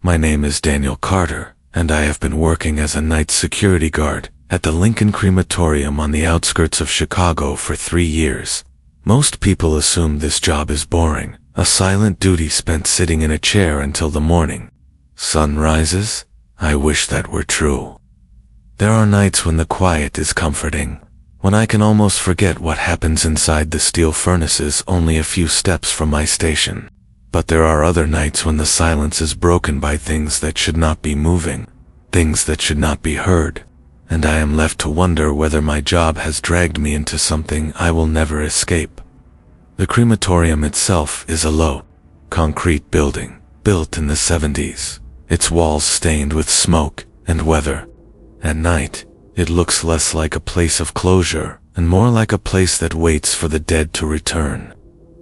My name is Daniel Carter, and I have been working as a night security guard at the Lincoln Crematorium on the outskirts of Chicago for 3 years. Most people assume this job is boring, a silent duty spent sitting in a chair until the morning sun rises. I wish that were true. There are nights when the quiet is comforting, when I can almost forget what happens inside the steel furnaces only a few steps from my station. But there are other nights when the silence is broken by things that should not be moving, things that should not be heard, and I am left to wonder whether my job has dragged me into something I will never escape. The crematorium itself is a low, concrete building, built in the 70s, its walls stained with smoke and weather. At night, it looks less like a place of closure and more like a place that waits for the dead to return.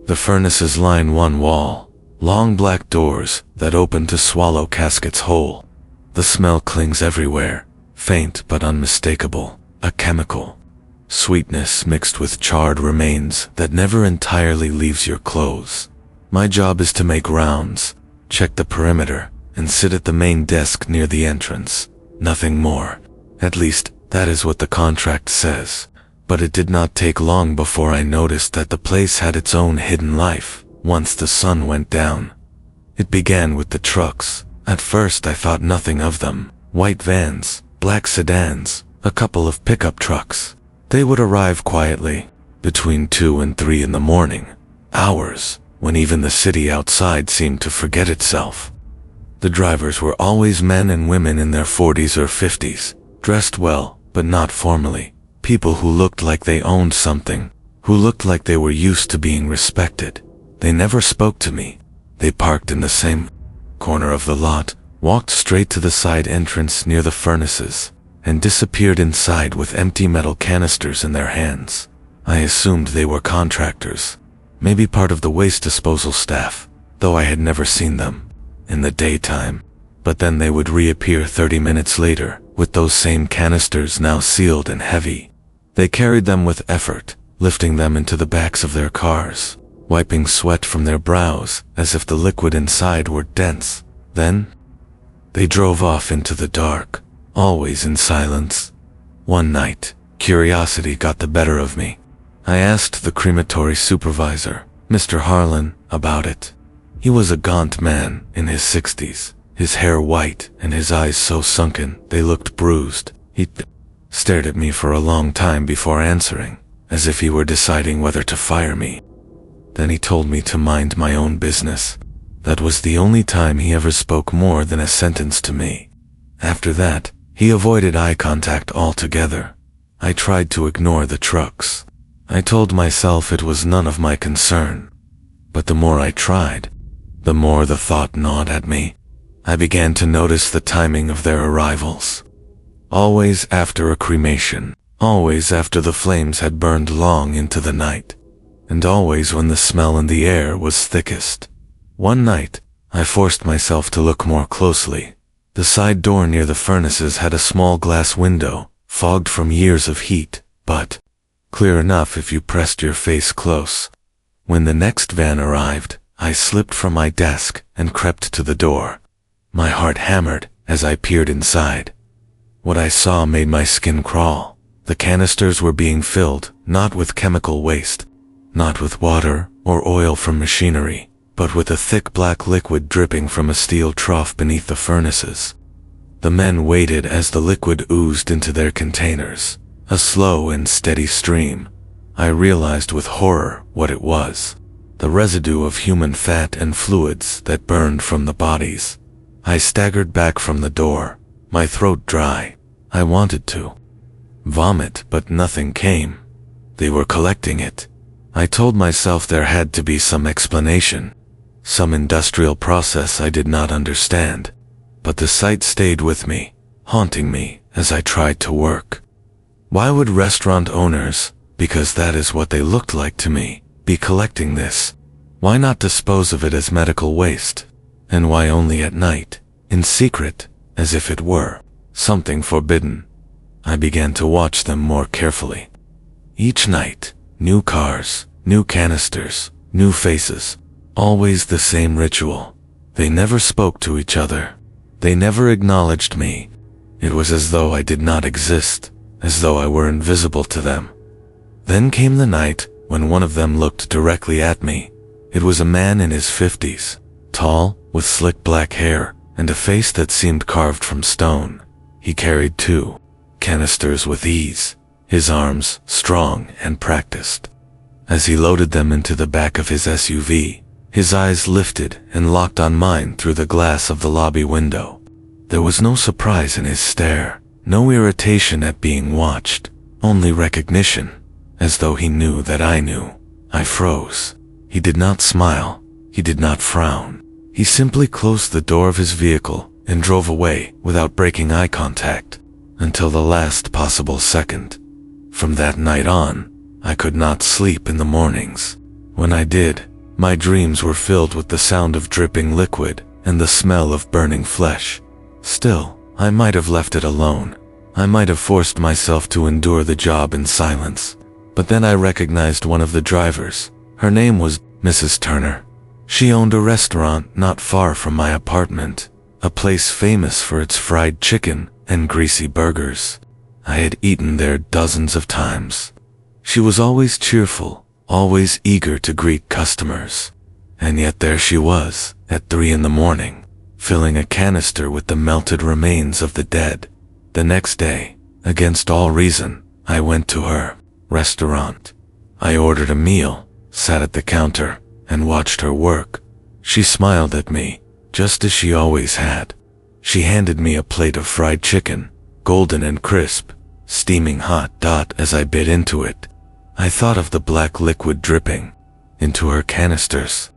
The furnaces line one wall, long black doors that open to swallow caskets whole. The smell clings everywhere, faint but unmistakable, a chemical sweetness mixed with charred remains that never entirely leaves your clothes. My job is to make rounds, check the perimeter, and sit at the main desk near the entrance. Nothing more. At least, that is what the contract says. But it did not take long before I noticed that the place had its own hidden life once the sun went down. It began with the trucks. At first I thought nothing of them. White vans, black sedans, a couple of pickup trucks. They would arrive quietly, between 2 and 3 in the morning, hours when even the city outside seemed to forget itself. The drivers were always men and women in their 40s or 50s, dressed well, but not formally. People who looked like they owned something, who looked like they were used to being respected. They never spoke to me. They parked in the same corner of the lot, walked straight to the side entrance near the furnaces, and disappeared inside with empty metal canisters in their hands. I assumed they were contractors, maybe part of the waste disposal staff, though I had never seen them in the daytime. But then they would reappear 30 minutes later, with those same canisters now sealed and heavy. They carried them with effort, lifting them into the backs of their cars, wiping sweat from their brows as if the liquid inside were dense. Then, they drove off into the dark, always in silence. One night, curiosity got the better of me. I asked the crematory supervisor, Mr. Harlan, about it. He was a gaunt man in his 60s, his hair white and his eyes so sunken they looked bruised. He stared at me for a long time before answering, as if he were deciding whether to fire me. Then he told me to mind my own business. That was the only time he ever spoke more than a sentence to me. After that, he avoided eye contact altogether. I tried to ignore the trucks. I told myself it was none of my concern. But the more I tried, the more the thought gnawed at me. I began to notice the timing of their arrivals. Always after a cremation, always after the flames had burned long into the night, and always when the smell in the air was thickest. One night, I forced myself to look more closely. The side door near the furnaces had a small glass window, fogged from years of heat, but clear enough if you pressed your face close. When the next van arrived, I slipped from my desk and crept to the door. My heart hammered as I peered inside. What I saw made my skin crawl. The canisters were being filled, not with chemical waste, not with water or oil from machinery, but with a thick black liquid dripping from a steel trough beneath the furnaces. The men waited as the liquid oozed into their containers, a slow and steady stream. I realized with horror what it was. The residue of human fat and fluids that burned from the bodies. I staggered back from the door, my throat dry. I wanted to vomit, but nothing came. They were collecting it. I told myself there had to be some explanation, some industrial process I did not understand. But the sight stayed with me, haunting me as I tried to work. Why would restaurant owners, because that is what they looked like to me, be collecting this? Why not dispose of it as medical waste? And why only at night, in secret, as if it were something forbidden? I began to watch them more carefully. Each night, new cars, new canisters, new faces, always the same ritual. They never spoke to each other. They never acknowledged me. It was as though I did not exist, as though I were invisible to them. Then came the night when one of them looked directly at me. It was a man in his 50s, tall, with slick black hair, and a face that seemed carved from stone. He carried 2 canisters with ease, his arms strong and practiced. As he loaded them into the back of his SUV, his eyes lifted and locked on mine through the glass of the lobby window. There was no surprise in his stare, no irritation at being watched, only recognition, as though he knew that I knew. I froze. He did not smile. He did not frown. He simply closed the door of his vehicle and drove away without breaking eye contact until the last possible second. From that night on, I could not sleep in the mornings. When I did, my dreams were filled with the sound of dripping liquid and the smell of burning flesh. Still, I might have left it alone. I might have forced myself to endure the job in silence. But then I recognized one of the drivers. Her name was Mrs. Turner. She owned a restaurant not far from my apartment, a place famous for its fried chicken and greasy burgers. I had eaten there dozens of times. She was always cheerful, always eager to greet customers. And yet there she was, at 3 in the morning, filling a canister with the melted remains of the dead. The next day, against all reason, I went to her restaurant. I ordered a meal, sat at the counter, and watched her work. She smiled at me, just as she always had. She handed me a plate of fried chicken, golden and crisp, steaming hot. As I bit into it, I thought of the black liquid dripping into her canisters.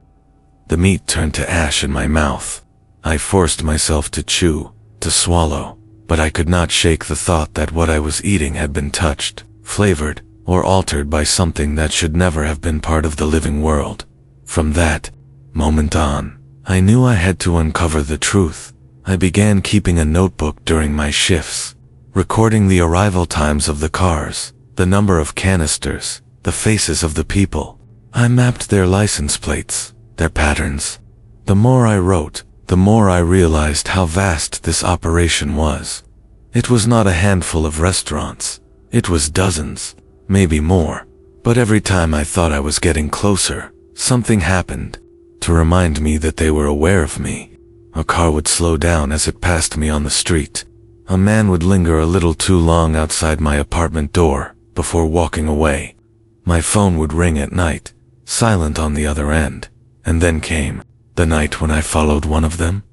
The meat turned to ash in my mouth. I forced myself to chew, to swallow, but I could not shake the thought that what I was eating had been touched, flavored, or altered by something that should never have been part of the living world. From that moment on, I knew I had to uncover the truth. I began keeping a notebook during my shifts, recording the arrival times of the cars, the number of canisters, the faces of the people. I mapped their license plates, their patterns. The more I wrote, the more I realized how vast this operation was. It was not a handful of restaurants. It was dozens, maybe more. But every time I thought I was getting closer, something happened to remind me that they were aware of me. A car would slow down as it passed me on the street. A man would linger a little too long outside my apartment door before walking away. My phone would ring at night, silent on the other end. And then came the night when I followed one of them.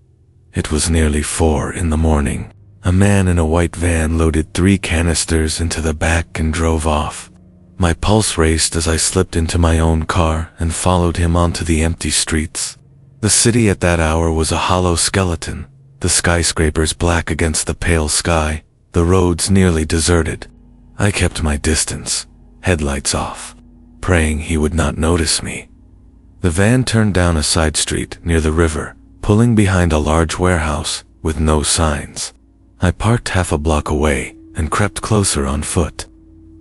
It was nearly 4 in the morning. A man in a white van loaded 3 canisters into the back and drove off. My pulse raced as I slipped into my own car and followed him onto the empty streets. The city at that hour was a hollow skeleton, the skyscrapers black against the pale sky, the roads nearly deserted. I kept my distance, headlights off, praying he would not notice me. The van turned down a side street near the river, pulling behind a large warehouse with no signs. I parked half a block away and crept closer on foot.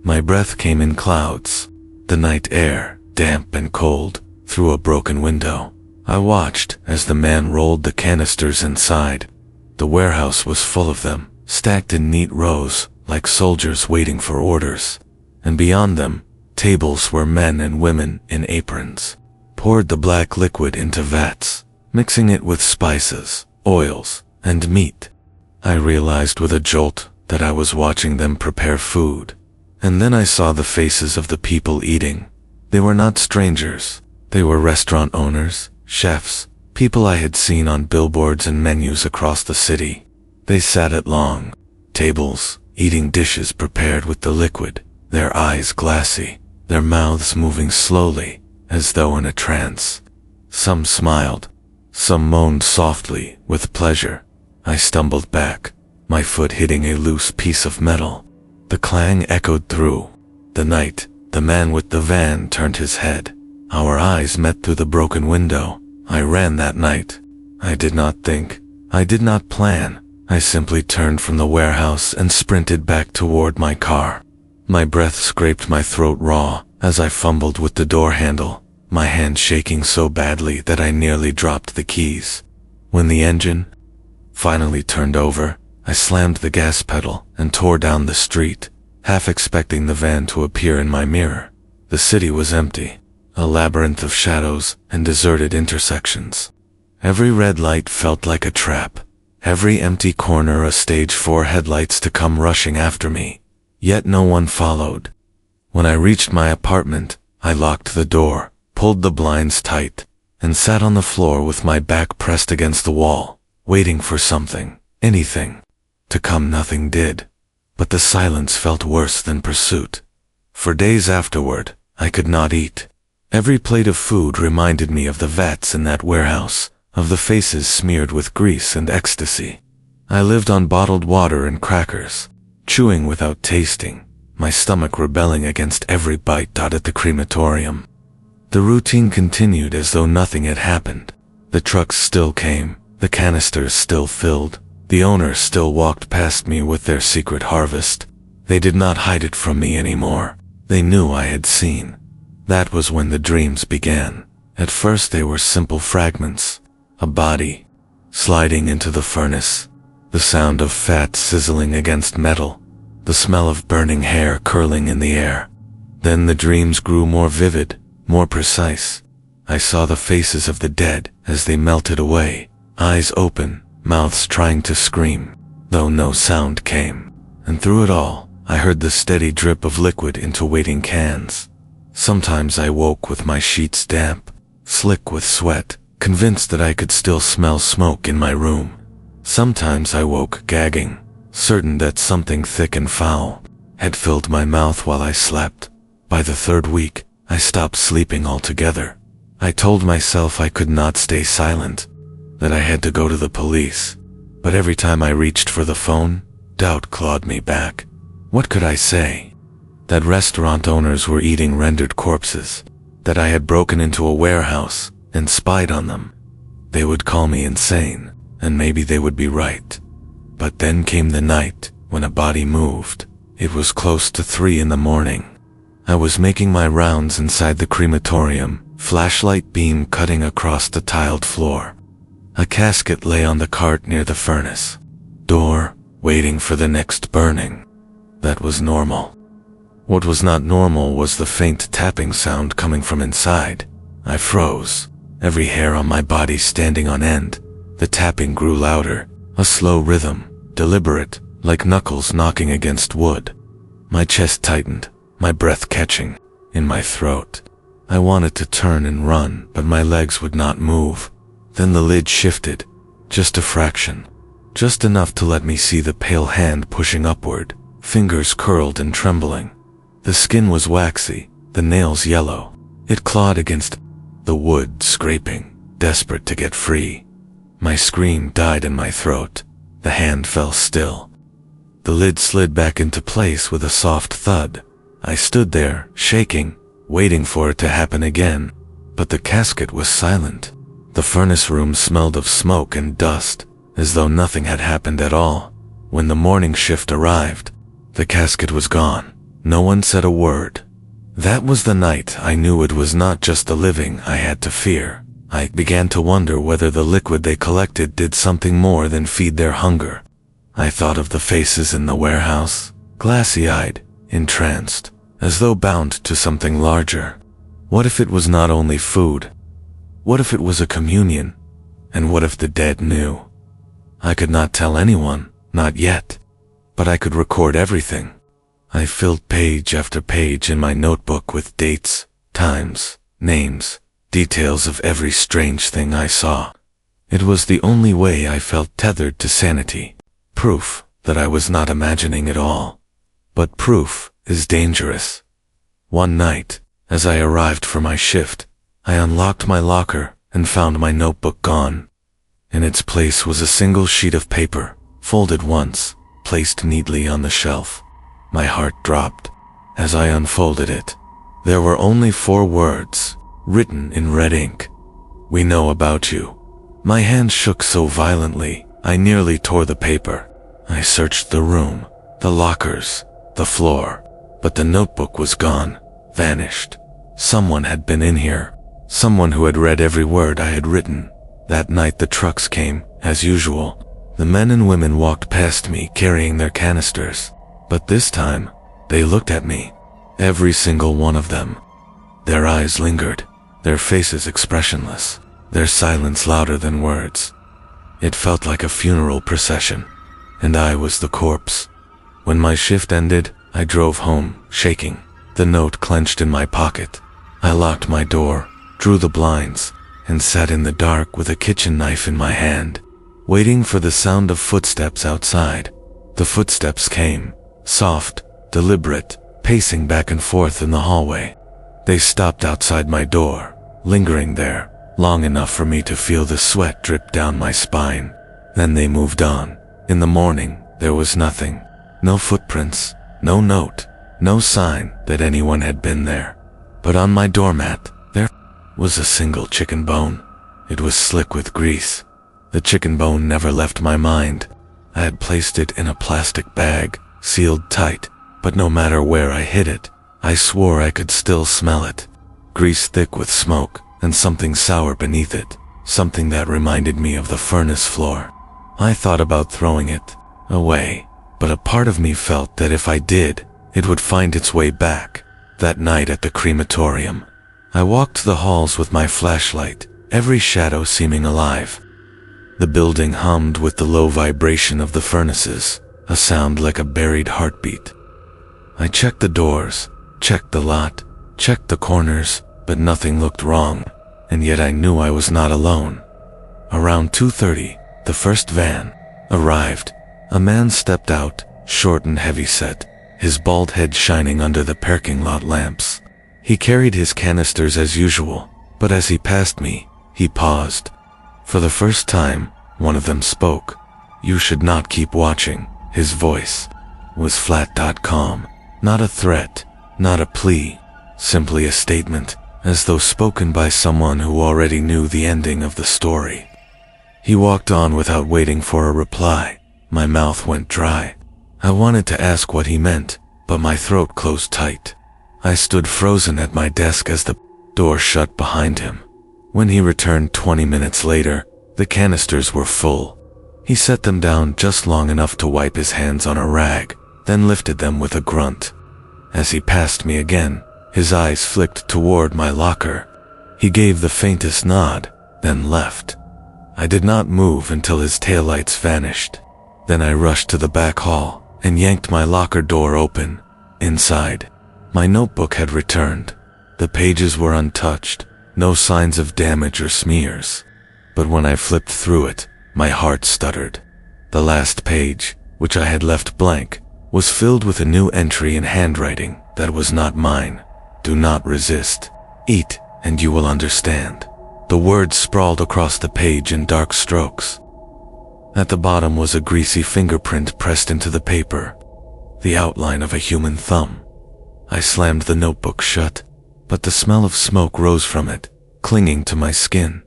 My breath came in clouds, the night air, damp and cold, through a broken window. I watched as the man rolled the canisters inside. The warehouse was full of them, stacked in neat rows, like soldiers waiting for orders. And beyond them, tables where men and women in aprons poured the black liquid into vats, mixing it with spices, oils, and meat. I realized with a jolt that I was watching them prepare food. And then I saw the faces of the people eating. They were not strangers. They were restaurant owners, chefs, people I had seen on billboards and menus across the city. They sat at long tables, eating dishes prepared with the liquid, their eyes glassy, their mouths moving slowly, as though in a trance. Some smiled. Some moaned softly, with pleasure. I stumbled back, my foot hitting a loose piece of metal. The clang echoed through the night. The man with the van turned his head. Our eyes met through the broken window. I ran that night. I did not think. I did not plan. I simply turned from the warehouse and sprinted back toward my car. My breath scraped my throat raw as I fumbled with the door handle, my hand shaking so badly that I nearly dropped the keys. When the engine finally turned over, I slammed the gas pedal and tore down the street, half expecting the van to appear in my mirror. The city was empty, a labyrinth of shadows and deserted intersections. Every red light felt like a trap, every empty corner a stage for headlights to come rushing after me. Yet no one followed. When I reached my apartment, I locked the door, pulled the blinds tight, and sat on the floor with my back pressed against the wall, waiting for something, anything, to come. Nothing did, but the silence felt worse than pursuit. For days afterward, I could not eat. Every plate of food reminded me of the vats in that warehouse, of the faces smeared with grease and ecstasy. I lived on bottled water and crackers, chewing without tasting, my stomach rebelling against every bite. At the crematorium, the routine continued as though nothing had happened. The trucks still came, the canisters still filled, the owners still walked past me with their secret harvest. They did not hide it from me anymore. They knew I had seen. That was when the dreams began. At first they were simple fragments. A body sliding into the furnace, the sound of fat sizzling against metal, the smell of burning hair curling in the air. Then the dreams grew more vivid, more precise. I saw the faces of the dead as they melted away, eyes open, mouths trying to scream, though no sound came. And through it all, I heard the steady drip of liquid into waiting cans. Sometimes I woke with my sheets damp, slick with sweat, convinced that I could still smell smoke in my room. Sometimes I woke gagging, certain that something thick and foul had filled my mouth while I slept. By the third week, I stopped sleeping altogether. I told myself I could not stay silent, that I had to go to the police. But every time I reached for the phone, doubt clawed me back. What could I say? That restaurant owners were eating rendered corpses, that I had broken into a warehouse and spied on them. They would call me insane, and maybe they would be right. But then came the night when a body moved. It was close to 3 in the morning. I was making my rounds inside the crematorium, flashlight beam cutting across the tiled floor. A casket lay on the cart near the furnace door, waiting for the next burning. That was normal. What was not normal was the faint tapping sound coming from inside. I froze, every hair on my body standing on end. The tapping grew louder, a slow rhythm, deliberate, like knuckles knocking against wood. My chest tightened, my breath catching in my throat. I wanted to turn and run, but my legs would not move. Then the lid shifted, just a fraction, just enough to let me see the pale hand pushing upward, fingers curled and trembling. The skin was waxy, the nails yellow. It clawed against the wood, scraping, desperate to get free. My scream died in my throat. The hand fell still. The lid slid back into place with a soft thud. I stood there, shaking, waiting for it to happen again. But the casket was silent. The furnace room smelled of smoke and dust, as though nothing had happened at all. When the morning shift arrived, the casket was gone. No one said a word. That was the night I knew it was not just the living I had to fear. I began to wonder whether the liquid they collected did something more than feed their hunger. I thought of the faces in the warehouse, glassy-eyed, entranced, as though bound to something larger. What if it was not only food? What if it was a communion? And what if the dead knew? I could not tell anyone, not yet, but I could record everything. I filled page after page in my notebook with dates, times, names, details of every strange thing I saw. It was the only way I felt tethered to sanity. Proof that I was not imagining it all. But proof is dangerous. One night, as I arrived for my shift, I unlocked my locker and found my notebook gone. In its place was a single sheet of paper, folded once, placed neatly on the shelf. My heart dropped as I unfolded it. There were only 4 words, written in red ink. "We know about you." My hand shook so violently, I nearly tore the paper. I searched the room, the lockers, the floor, but the notebook was gone, vanished. Someone had been in here, someone who had read every word I had written. That night the trucks came, as usual. The men and women walked past me carrying their canisters, but this time, they looked at me. Every single one of them. Their eyes lingered, their faces expressionless, their silence louder than words. It felt like a funeral procession, and I was the corpse. When my shift ended, I drove home, shaking, the note clenched in my pocket. I locked my door, drew the blinds, and sat in the dark with a kitchen knife in my hand, waiting for the sound of footsteps outside. The footsteps came, soft, deliberate, pacing back and forth in the hallway. They stopped outside my door, lingering there, long enough for me to feel the sweat drip down my spine. Then they moved on. In the morning, there was nothing. No footprints, no note, no sign that anyone had been there. But on my doormat, there was a single chicken bone. It was slick with grease. The chicken bone never left my mind. I had placed it in a plastic bag, sealed tight, but no matter where I hid it, I swore I could still smell it. Grease thick with smoke, and something sour beneath it, something that reminded me of the furnace floor. I thought about throwing it away, but a part of me felt that if I did, it would find its way back. That night at the crematorium, I walked the halls with my flashlight, every shadow seeming alive. The building hummed with the low vibration of the furnaces, a sound like a buried heartbeat. I checked the doors, checked the lot, checked the corners, but nothing looked wrong, and yet I knew I was not alone. Around 2:30, the first van arrived. A man stepped out, short and heavy-set, his bald head shining under the parking lot lamps. He carried his canisters as usual, but as he passed me, he paused. For the first time, one of them spoke. "You should not keep watching." His voice was flat, calm. Not a threat, not a plea, simply a statement, as though spoken by someone who already knew the ending of the story. He walked on without waiting for a reply. My mouth went dry. I wanted to ask what he meant, but my throat closed tight. I stood frozen at my desk as the door shut behind him. When he returned 20 minutes later, the canisters were full. He set them down just long enough to wipe his hands on a rag, then lifted them with a grunt. As he passed me again, his eyes flicked toward my locker. He gave the faintest nod, then left. I did not move until his taillights vanished. Then I rushed to the back hall and yanked my locker door open. Inside, my notebook had returned. The pages were untouched, no signs of damage or smears. But when I flipped through it, my heart stuttered. The last page, which I had left blank, was filled with a new entry in handwriting that was not mine. "Do not resist. Eat, and you will understand." The words sprawled across the page in dark strokes. At the bottom was a greasy fingerprint pressed into the paper, the outline of a human thumb. I slammed the notebook shut, but the smell of smoke rose from it, clinging to my skin.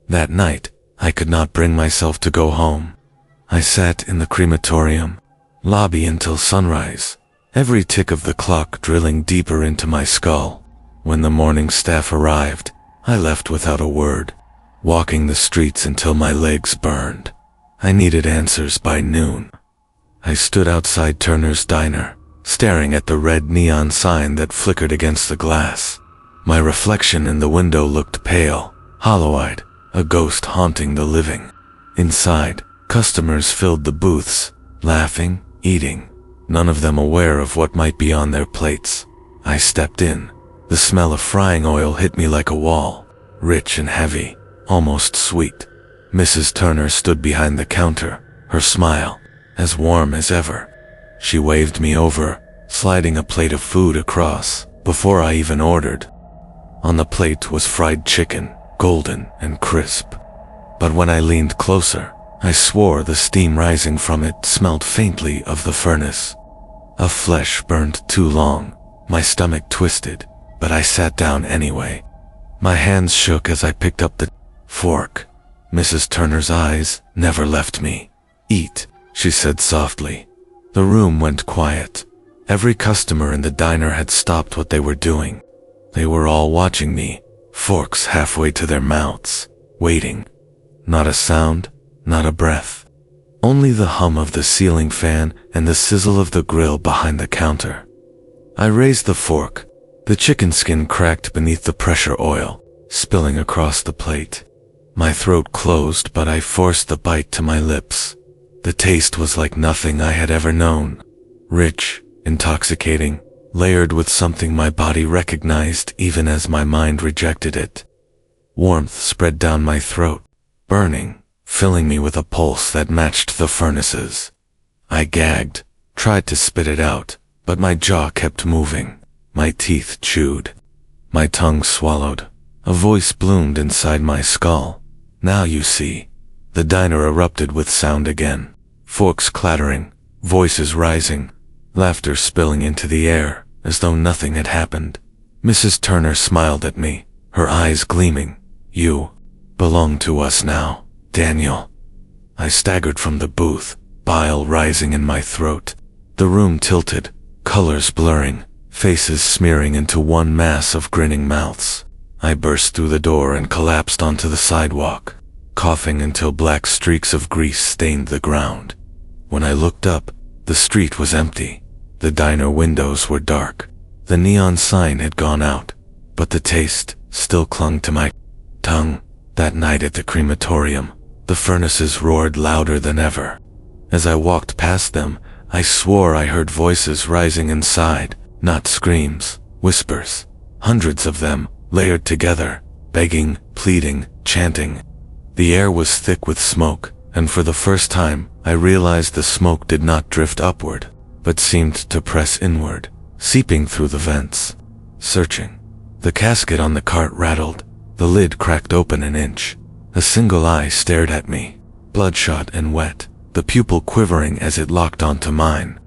That night, I could not bring myself to go home. I sat in the crematorium lobby until sunrise, every tick of the clock drilling deeper into my skull. When the morning staff arrived, I left without a word, walking the streets until my legs burned. I needed answers by noon. I stood outside Turner's Diner, staring at the red neon sign that flickered against the glass. My reflection in the window looked pale, hollow-eyed, a ghost haunting the living. Inside, customers filled the booths, laughing, eating, none of them aware of what might be on their plates. I stepped in. The smell of frying oil hit me like a wall, rich and heavy, almost sweet. Mrs. Turner stood behind the counter, her smile as warm as ever. She waved me over, sliding a plate of food across before I even ordered. On the plate was fried chicken, golden and crisp. But when I leaned closer, I swore the steam rising from it smelled faintly of the furnace. Of flesh burned too long. My stomach twisted, but I sat down anyway. My hands shook as I picked up the fork. Mrs. Turner's eyes never left me. "Eat," she said softly. The room went quiet. Every customer in the diner had stopped what they were doing. They were all watching me, forks halfway to their mouths, waiting. Not a sound, not a breath. Only the hum of the ceiling fan and the sizzle of the grill behind the counter. I raised the fork. The chicken skin cracked beneath the pressure oil, spilling across the plate. My throat closed, but I forced the bite to my lips. The taste was like nothing I had ever known. Rich, intoxicating, layered with something my body recognized even as my mind rejected it. Warmth spread down my throat, burning, filling me with a pulse that matched the furnace's. I gagged, tried to spit it out, but my jaw kept moving. My teeth chewed. My tongue swallowed. A voice bloomed inside my skull. Now you see. The diner erupted with sound again. Forks clattering, voices rising, laughter spilling into the air as though nothing had happened. Mrs. Turner smiled at me, her eyes gleaming. You belong to us now, Daniel. I staggered from the booth, bile rising in my throat. The room tilted, colors blurring, faces smearing into one mass of grinning mouths. I burst through the door and collapsed onto the sidewalk, coughing until black streaks of grease stained the ground. When I looked up, the street was empty. The diner windows were dark. The neon sign had gone out, but the taste still clung to my tongue. That night at the crematorium, the furnaces roared louder than ever. As I walked past them, I swore I heard voices rising inside, not screams, whispers. Hundreds of them, layered together, begging, pleading, chanting. The air was thick with smoke, and for the first time, I realized the smoke did not drift upward, but seemed to press inward, seeping through the vents. Searching. The casket on the cart rattled. The lid cracked open an inch. A single eye stared at me, bloodshot and wet, the pupil quivering as it locked onto mine.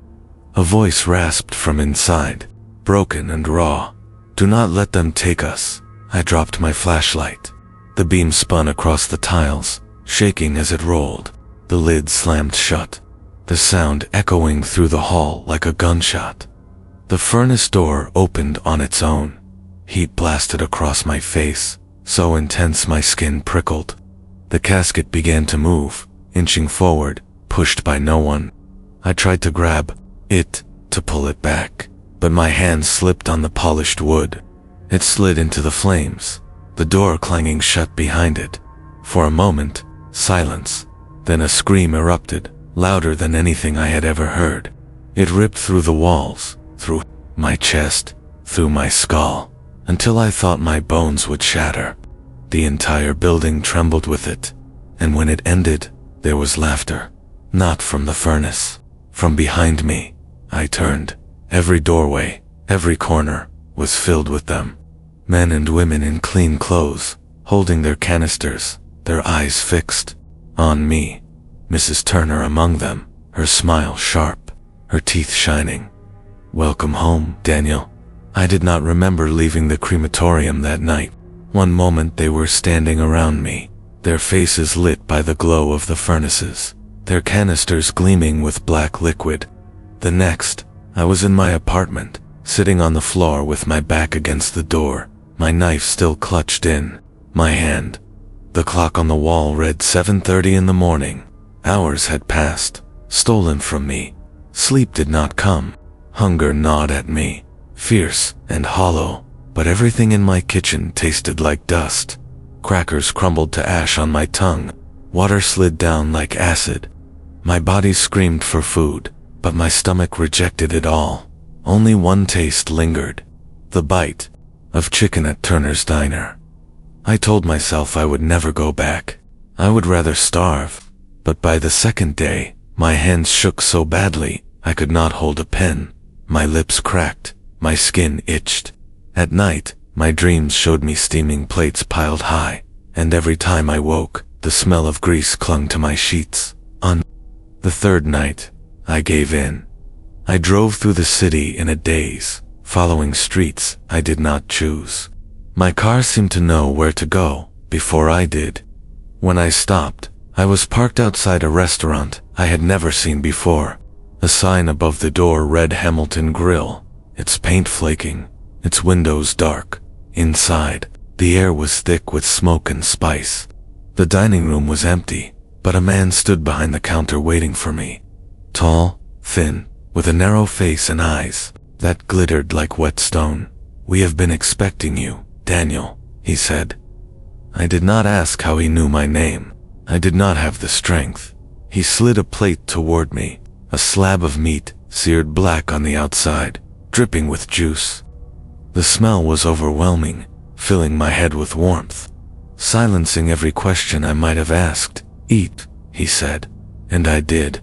A voice rasped from inside, broken and raw. Do not let them take us. I dropped my flashlight. The beam spun across the tiles, shaking as it rolled. The lid slammed shut, the sound echoing through the hall like a gunshot. The furnace door opened on its own. Heat blasted across my face, so intense my skin prickled. The casket began to move, inching forward, pushed by no one. I tried to grab it, to pull it back, but my hand slipped on the polished wood. It slid into the flames, the door clanging shut behind it. For a moment, silence. Then a scream erupted, louder than anything I had ever heard. It ripped through the walls, through my chest, through my skull, until I thought my bones would shatter. The entire building trembled with it, and when it ended, there was laughter. Not from the furnace. From behind me. I turned. Every doorway, every corner, was filled with them. Men and women in clean clothes, holding their canisters, their eyes fixed on me. Mrs. Turner among them, her smile sharp, her teeth shining. Welcome home, Daniel. I did not remember leaving the crematorium that night. One moment they were standing around me, their faces lit by the glow of the furnaces, their canisters gleaming with black liquid. The next, I was in my apartment, sitting on the floor with my back against the door, my knife still clutched in my hand. The clock on the wall read 7:30 in the morning. Hours had passed, stolen from me. Sleep did not come. Hunger gnawed at me, fierce and hollow, but everything in my kitchen tasted like dust. Crackers crumbled to ash on my tongue. Water slid down like acid. My body screamed for food, but my stomach rejected it all. Only one taste lingered. The bite of chicken at Turner's Diner. I told myself I would never go back. I would rather starve. But by the second day, my hands shook so badly, I could not hold a pen. My lips cracked. My skin itched. At night, my dreams showed me steaming plates piled high, and every time I woke, the smell of grease clung to my sheets. On the third night, I gave in. I drove through the city in a daze, following streets I did not choose. My car seemed to know where to go before I did. When I stopped, I was parked outside a restaurant I had never seen before. A sign above the door read Hamilton Grill, its paint flaking, its windows dark. Inside, the air was thick with smoke and spice. The dining room was empty. but a man stood behind the counter waiting for me. Tall, thin, with a narrow face and eyes that glittered like wet stone. "We have been expecting you, Daniel," he said. I did not ask how he knew my name. I did not have the strength. He slid a plate toward me, a slab of meat, seared black on the outside, dripping with juice. The smell was overwhelming, filling my head with warmth, silencing every question I might have asked. "Eat," he said, and I did.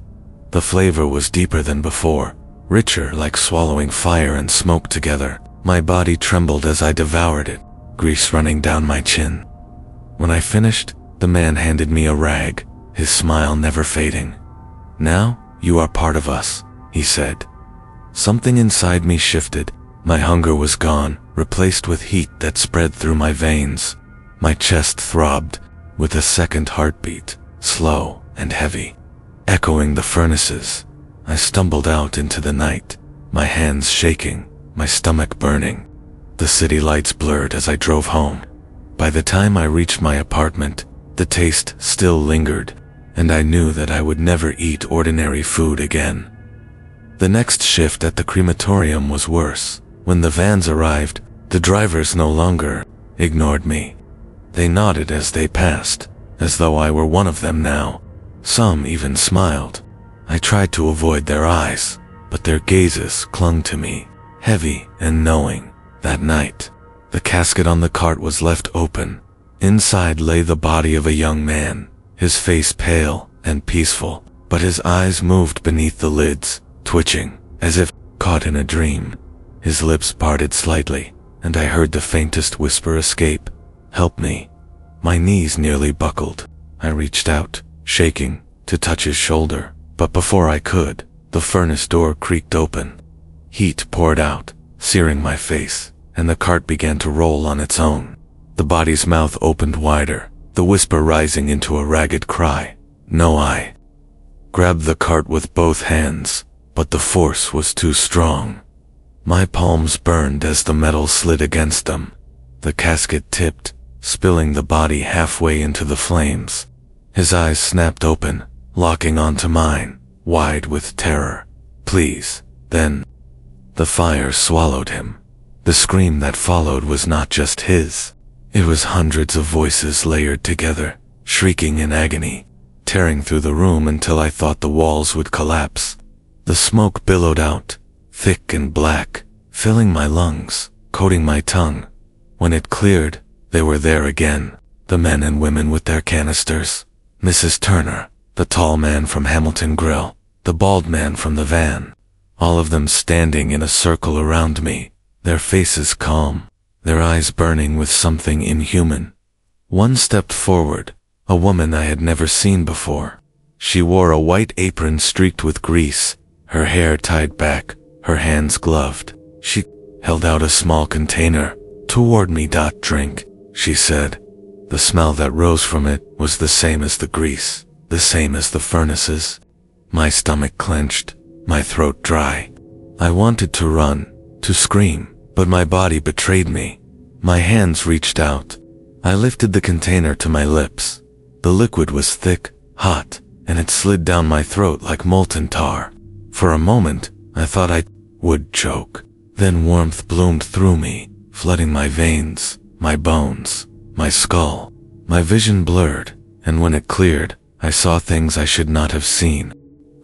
The flavor was deeper than before, richer, like swallowing fire and smoke together. My body trembled as I devoured it, grease running down my chin. When I finished, the man handed me a rag, his smile never fading. "Now, you are part of us," he said. Something inside me shifted. My hunger was gone, replaced with heat that spread through my veins. My chest throbbed with a second heartbeat, slow and heavy, echoing the furnaces. I stumbled out into the night, my hands shaking, my stomach burning. The city lights blurred as I drove home. By the time I reached my apartment, the taste still lingered, and I knew that I would never eat ordinary food again. The next shift at the crematorium was worse. When the vans arrived, the drivers no longer ignored me. They nodded as they passed, as though I were one of them now. Some even smiled. I tried to avoid their eyes, but their gazes clung to me, heavy and knowing. That night, the casket on the cart was left open. Inside lay the body of a young man, his face pale and peaceful, but his eyes moved beneath the lids, twitching, as if caught in a dream. His lips parted slightly, and I heard the faintest whisper escape. "Help me." My knees nearly buckled. I reached out, shaking, to touch his shoulder, but before I could, the furnace door creaked open. Heat poured out, searing my face, and the cart began to roll on its own. The body's mouth opened wider, the whisper rising into a ragged cry. No, I grabbed the cart with both hands, but the force was too strong. My palms burned as the metal slid against them. The casket tipped, spilling the body halfway into the flames. His eyes snapped open, locking onto mine, wide with terror. "Please." Then, the fire swallowed him. The scream that followed was not just his. It was hundreds of voices layered together, shrieking in agony, tearing through the room until I thought the walls would collapse. The smoke billowed out, thick and black, filling my lungs, coating my tongue. When it cleared, they were there again, the men and women with their canisters. Mrs. Turner, the tall man from Hamilton Grill, the bald man from the van, all of them standing in a circle around me, their faces calm, their eyes burning with something inhuman. One stepped forward, a woman I had never seen before. She wore a white apron streaked with grease, her hair tied back, her hands gloved. She held out a small container toward me. "Drink," she said. The smell that rose from it was the same as the grease, the same as the furnaces. My stomach clenched, my throat dry. I wanted to run, to scream, but my body betrayed me. My hands reached out. I lifted the container to my lips. The liquid was thick, hot, and it slid down my throat like molten tar. For a moment, I thought I would choke. Then warmth bloomed through me, flooding my veins, my bones, my skull. My vision blurred, and when it cleared, I saw things I should not have seen.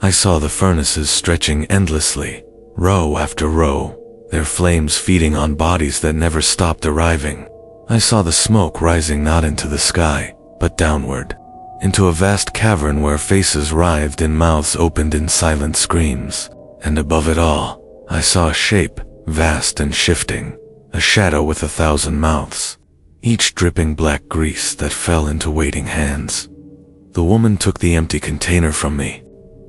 I saw the furnaces stretching endlessly, row after row, their flames feeding on bodies that never stopped arriving. I saw the smoke rising not into the sky, but downward, into a vast cavern where faces writhed and mouths opened in silent screams. And above it all, I saw a shape, vast and shifting, a shadow with 1,000 mouths, each dripping black grease that fell into waiting hands. The woman took the empty container from me.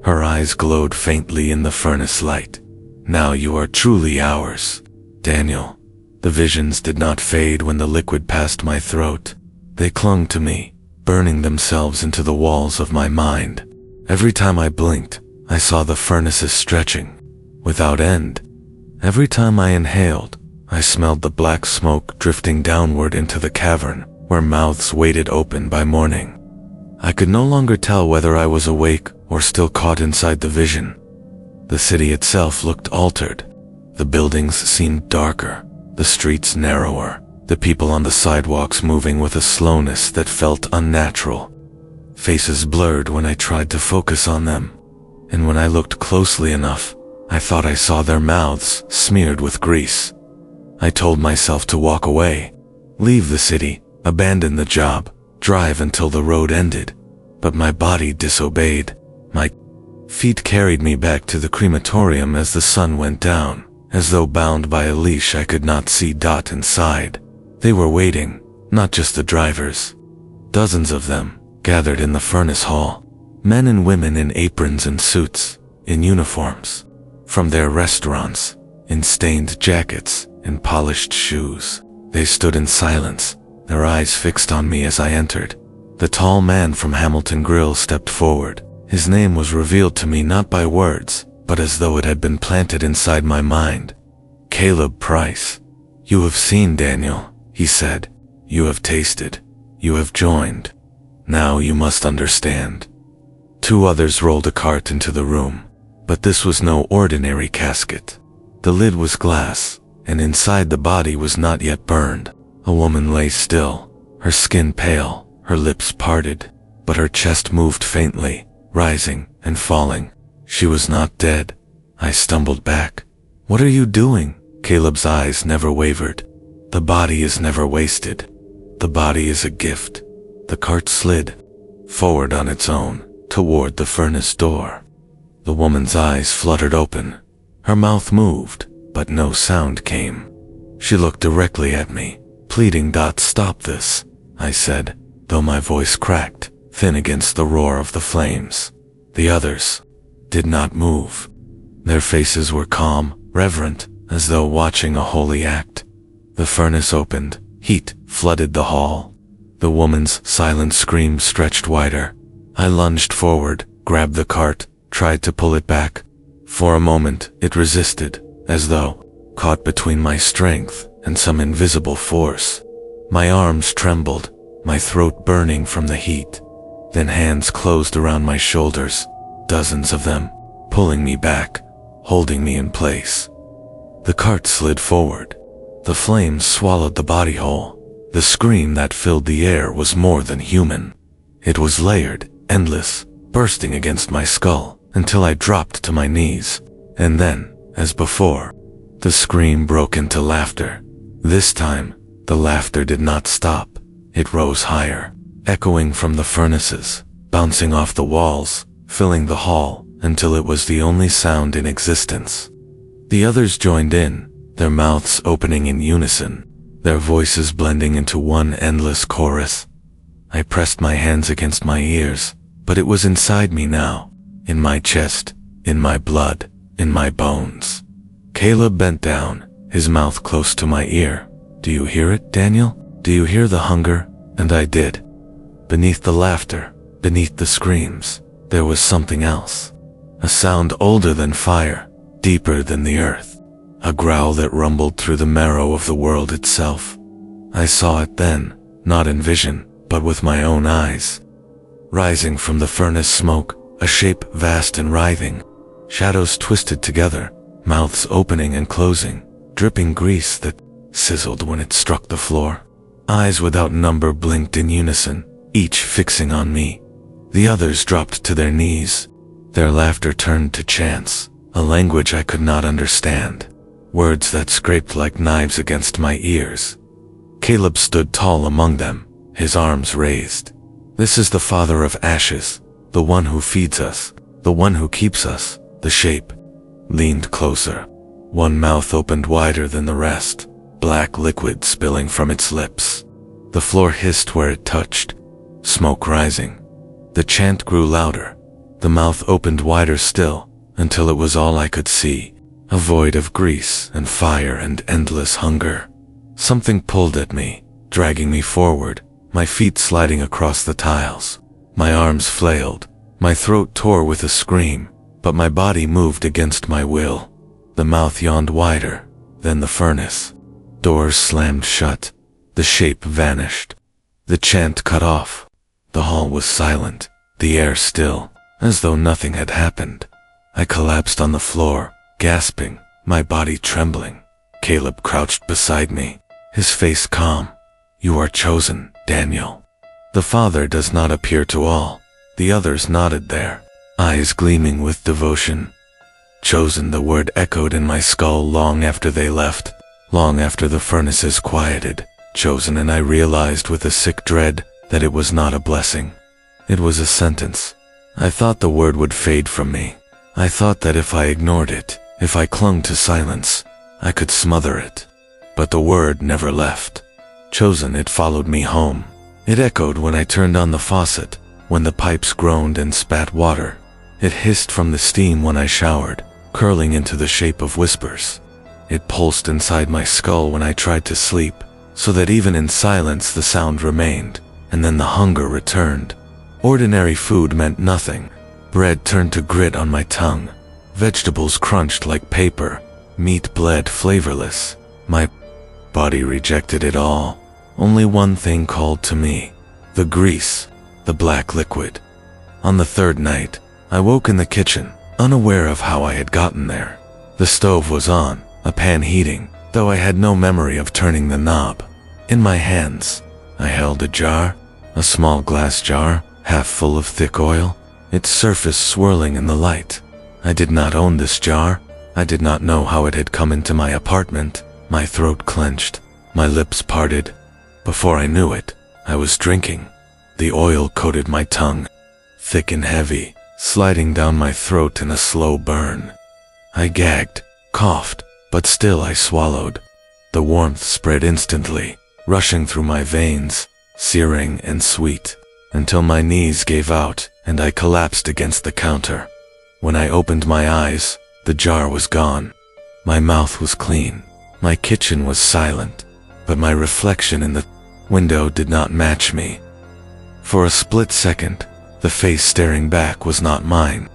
Her eyes glowed faintly in the furnace light. "Now you are truly ours, Daniel." The visions did not fade when the liquid passed my throat. They clung to me, burning themselves into the walls of my mind. Every time I blinked, I saw the furnaces stretching, without end. Every time I inhaled, I smelled the black smoke drifting downward into the cavern, where mouths waited open by morning. I could no longer tell whether I was awake or still caught inside the vision. The city itself looked altered. The buildings seemed darker, the streets narrower, the people on the sidewalks moving with a slowness that felt unnatural. Faces blurred when I tried to focus on them, and when I looked closely enough, I thought I saw their mouths smeared with grease. I told myself to walk away, leave the city, abandon the job, drive until the road ended, but my body disobeyed. My feet carried me back to the crematorium as the sun went down, as though bound by a leash I could not see inside. They were waiting, not just the drivers. Dozens of them, gathered in the furnace hall. Men and women in aprons and suits, in uniforms. From their restaurants, in stained jackets, in polished shoes. They stood in silence, their eyes fixed on me as I entered. The tall man from Hamilton Grill stepped forward. His name was revealed to me not by words, but as though it had been planted inside my mind. Caleb Price. "You have seen, Daniel," he said. "You have tasted. You have joined. Now you must understand." 2 others rolled a cart into the room, but this was no ordinary casket. The lid was glass, and inside the body was not yet burned. A woman lay still, her skin pale, her lips parted, but her chest moved faintly, rising and falling. She was not dead. I stumbled back. "What are you doing?" Caleb's eyes never wavered. "The body is never wasted. The body is a gift." The cart slid forward on its own, toward the furnace door. The woman's eyes fluttered open. Her mouth moved, but no sound came. She looked directly at me, pleading, "Stop this," I said, though my voice cracked, thin against the roar of the flames. The others did not move. Their faces were calm, reverent, as though watching a holy act. The furnace opened, heat flooded the hall. The woman's silent scream stretched wider. I lunged forward, grabbed the cart, tried to pull it back. For a moment, it resisted, as though caught between my strength and some invisible force. My arms trembled, my throat burning from the heat. Then hands closed around my shoulders, dozens of them, pulling me back, holding me in place. The cart slid forward. The flames swallowed the body whole. The scream that filled the air was more than human. It was layered, endless, bursting against my skull, until I dropped to my knees. And then, as before, the scream broke into laughter. This time, the laughter did not stop. It rose higher, echoing from the furnaces, bouncing off the walls, filling the hall, until it was the only sound in existence. The others joined in, their mouths opening in unison, their voices blending into one endless chorus. I pressed my hands against my ears, but it was inside me now, in my chest, in my blood, in my bones. Caleb bent down, his mouth close to my ear. "Do you hear it, Daniel? Do you hear the hunger?" And I did. Beneath the laughter, beneath the screams, there was something else. A sound older than fire, deeper than the earth. A growl that rumbled through the marrow of the world itself. I saw it then, not in vision, but with my own eyes. Rising from the furnace smoke, a shape vast and writhing. Shadows twisted together, mouths opening and closing, dripping grease that sizzled when it struck the floor. Eyes without number blinked in unison, each fixing on me. The others dropped to their knees. Their laughter turned to chants, a language I could not understand. Words that scraped like knives against my ears. Caleb stood tall among them, his arms raised. "This is the Father of Ashes, the one who feeds us, the one who keeps us." The shape leaned closer. One mouth opened wider than the rest, black liquid spilling from its lips. The floor hissed where it touched, smoke rising. The chant grew louder. The mouth opened wider still, until it was all I could see. A void of grease and fire and endless hunger. Something pulled at me, dragging me forward, my feet sliding across the tiles. My arms flailed, my throat tore with a scream, but my body moved against my will. The mouth yawned wider, then the furnace. Doors slammed shut. The shape vanished. The chant cut off. The hall was silent, the air still, as though nothing had happened. I collapsed on the floor, gasping, my body trembling. Caleb crouched beside me, his face calm. "You are chosen, Daniel." The father does not appear to all. The others nodded their eyes gleaming with devotion. Chosen, the word echoed in my skull long after they left, long after the furnaces quieted. Chosen, and I realized with a sick dread that it was not a blessing. It was a sentence. I thought the word would fade from me. I thought that if I ignored it, if I clung to silence, I could smother it. But the word never left. Chosen, it followed me home. It echoed when I turned on the faucet, when the pipes groaned and spat water. It hissed from the steam when I showered, curling into the shape of whispers. It pulsed inside my skull when I tried to sleep, so that even in silence the sound remained, and then the hunger returned. Ordinary food meant nothing. Bread turned to grit on my tongue. Vegetables crunched like paper. Meat bled flavorless. My body rejected it all. Only one thing called to me: the grease, the black liquid. On the third night, I woke in the kitchen, unaware of how I had gotten there. The stove was on, a pan heating, though I had no memory of turning the knob. In my hands, I held a jar, a small glass jar, half full of thick oil, its surface swirling in the light. I did not own this jar. I did not know how it had come into my apartment. My throat clenched, my lips parted. Before I knew it, I was drinking. The oil coated my tongue, thick and heavy, sliding down my throat in a slow burn. I gagged, coughed, but still I swallowed. The warmth spread instantly, rushing through my veins, searing and sweet, until my knees gave out and I collapsed against the counter. When I opened my eyes, the jar was gone. My mouth was clean. My kitchen was silent, but my reflection in the window did not match me. For a split second, the face staring back was not mine.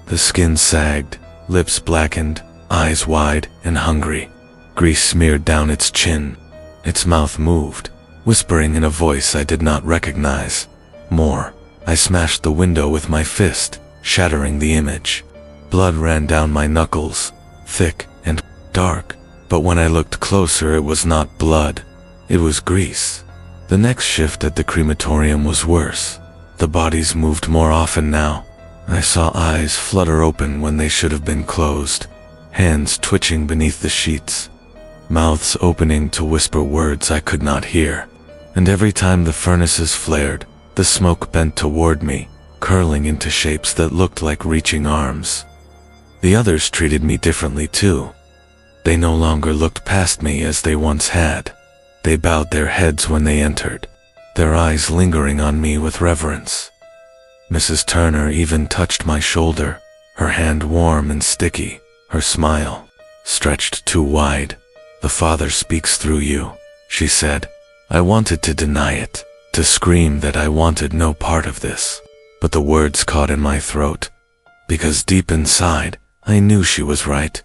The skin sagged, lips blackened, eyes wide and hungry. Grease smeared down its chin. Its mouth moved, whispering in a voice I did not recognize. More. I smashed the window with my fist, shattering the image. Blood ran down my knuckles, thick and dark, but when I looked closer it was not blood. It was grease. The next shift at the crematorium was worse. The bodies moved more often now. I saw eyes flutter open when they should have been closed, hands twitching beneath the sheets, mouths opening to whisper words I could not hear. And every time the furnaces flared, the smoke bent toward me, curling into shapes that looked like reaching arms. The others treated me differently too. They no longer looked past me as they once had. They bowed their heads when they entered, their eyes lingering on me with reverence. Mrs. Turner even touched my shoulder, her hand warm and sticky, her smile stretched too wide. "The Father speaks through you," she said. I wanted to deny it, to scream that I wanted no part of this, but the words caught in my throat, because deep inside, I knew she was right.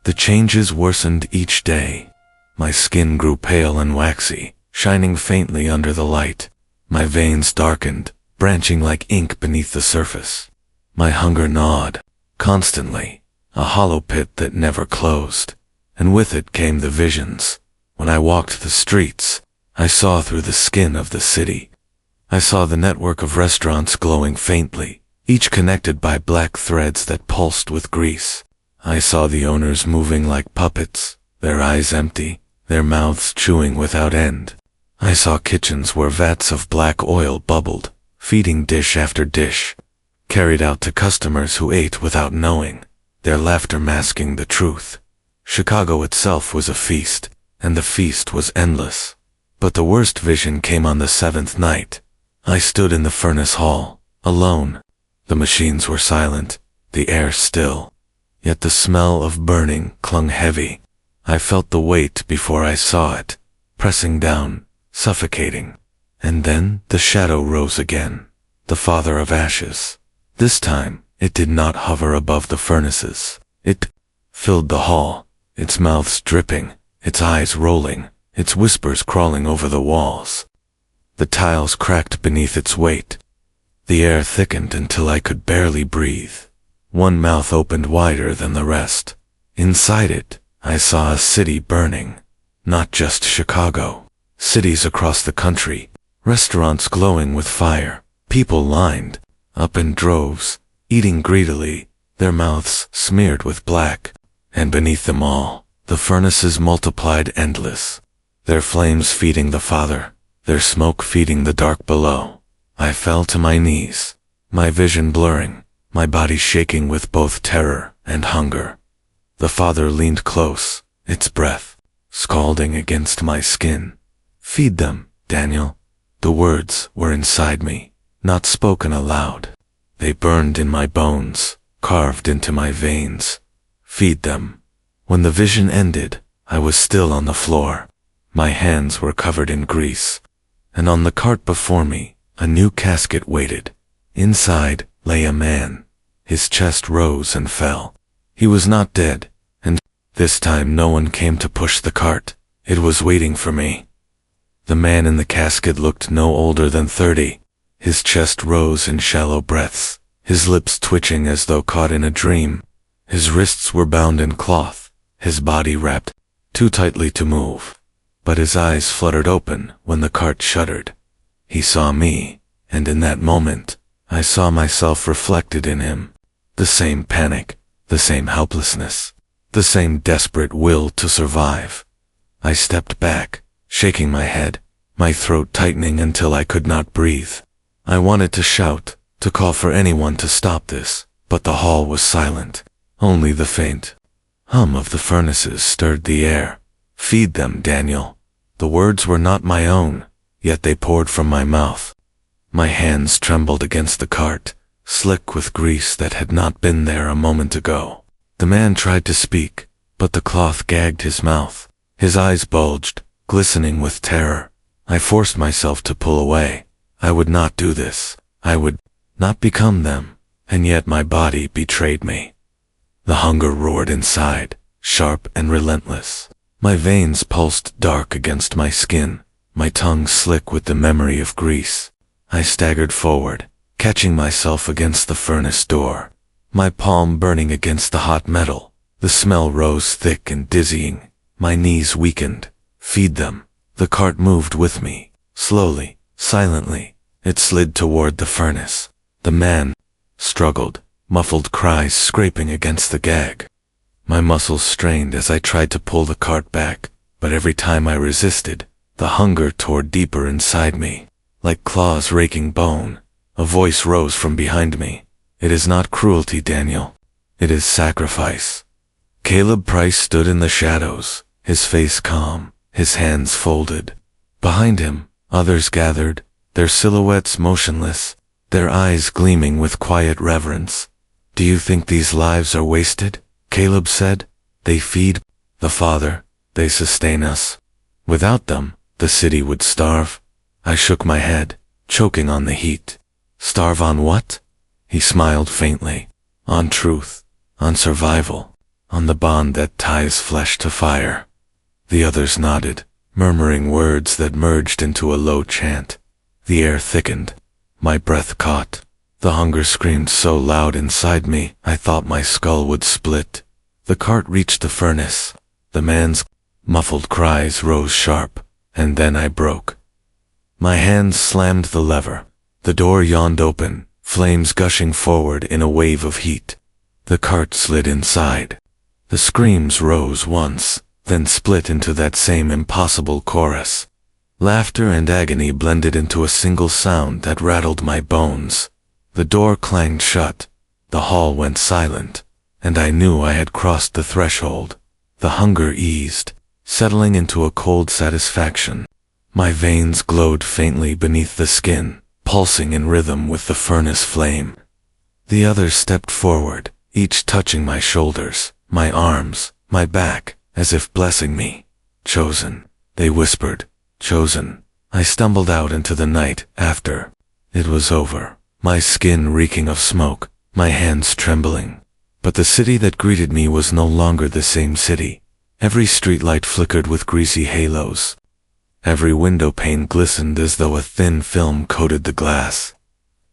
The changes worsened each day. My skin grew pale and waxy, shining faintly under the light. My veins darkened, branching like ink beneath the surface. My hunger gnawed, constantly, a hollow pit that never closed. And with it came the visions. When I walked the streets, I saw through the skin of the city. I saw the network of restaurants glowing faintly, each connected by black threads that pulsed with grease. I saw the owners moving like puppets, their eyes empty, their mouths chewing without end. I saw kitchens where vats of black oil bubbled, feeding dish after dish, carried out to customers who ate without knowing, their laughter masking the truth. Chicago itself was a feast, and the feast was endless. But the worst vision came on the seventh night. I stood in the furnace hall, alone. The machines were silent, the air still. Yet the smell of burning clung heavy. I felt the weight before I saw it, pressing down, suffocating. And then the shadow rose again, the Father of Ashes. This time, it did not hover above the furnaces. It filled the hall, its mouth dripping, its eyes rolling, its whispers crawling over the walls. The tiles cracked beneath its weight. The air thickened until I could barely breathe. One mouth opened wider than the rest. Inside it, I saw a city burning. Not just Chicago. Cities across the country. Restaurants glowing with fire. People lined up in droves, eating greedily, their mouths smeared with black. And beneath them all, the furnaces multiplied endless. Their flames feeding the fire, their smoke feeding the dark below. I fell to my knees, my vision blurring, my body shaking with both terror and hunger. The father leaned close, its breath scalding against my skin. "Feed them, Daniel." The words were inside me, not spoken aloud. They burned in my bones, carved into my veins. Feed them. When the vision ended, I was still on the floor. My hands were covered in grease, and on the cart before me, a new casket waited. Inside lay a man. His chest rose and fell. He was not dead, and this time no one came to push the cart. It was waiting for me. The man in the casket looked no older than 30. His chest rose in shallow breaths, his lips twitching as though caught in a dream. His wrists were bound in cloth, his body wrapped too tightly to move. But his eyes fluttered open when the cart shuddered. He saw me, and in that moment, I saw myself reflected in him. The same panic, the same helplessness, the same desperate will to survive. I stepped back, shaking my head, my throat tightening until I could not breathe. I wanted to shout, to call for anyone to stop this, but the hall was silent. Only the faint hum of the furnaces stirred the air. "Feed them, Daniel." The words were not my own, yet they poured from my mouth. My hands trembled against the cart, slick with grease that had not been there a moment ago. The man tried to speak, but the cloth gagged his mouth. His eyes bulged, glistening with terror. I forced myself to pull away. I would not do this. I would not become them, and yet my body betrayed me. The hunger roared inside, sharp and relentless. My veins pulsed dark against my skin, my tongue slick with the memory of grease. I staggered forward, catching myself against the furnace door, my palm burning against the hot metal. The smell rose thick and dizzying. My knees weakened. "Feed them." The cart moved with me, slowly, silently. It slid toward the furnace. The man struggled, muffled cries scraping against the gag. My muscles strained as I tried to pull the cart back, but every time I resisted, the hunger tore deeper inside me. Like claws raking bone, a voice rose from behind me. "It is not cruelty, Daniel. It is sacrifice." Caleb Price stood in the shadows, his face calm, his hands folded. Behind him, others gathered, their silhouettes motionless, their eyes gleaming with quiet reverence. "Do you think these lives are wasted?" Caleb said. "They feed the Father, they sustain us. Without them, the city would starve." I shook my head, choking on the heat. "Starve on what?" He smiled faintly. "On truth, on survival, on the bond that ties flesh to fire." The others nodded, murmuring words that merged into a low chant. The air thickened. My breath caught. The hunger screamed so loud inside me, I thought my skull would split. The cart reached the furnace. The man's muffled cries rose sharp, and then I broke. My hands slammed the lever. The door yawned open, flames gushing forward in a wave of heat. The cart slid inside. The screams rose once, then split into that same impossible chorus. Laughter and agony blended into a single sound that rattled my bones. The door clanged shut. The hall went silent, and I knew I had crossed the threshold. The hunger eased, settling into a cold satisfaction. My veins glowed faintly beneath the skin, pulsing in rhythm with the furnace flame. The others stepped forward, each touching my shoulders, my arms, my back, as if blessing me. "Chosen," they whispered. "Chosen." I stumbled out into the night after. It was over, my skin reeking of smoke, my hands trembling. But the city that greeted me was no longer the same city. Every streetlight flickered with greasy halos. Every window pane glistened as though a thin film coated the glass.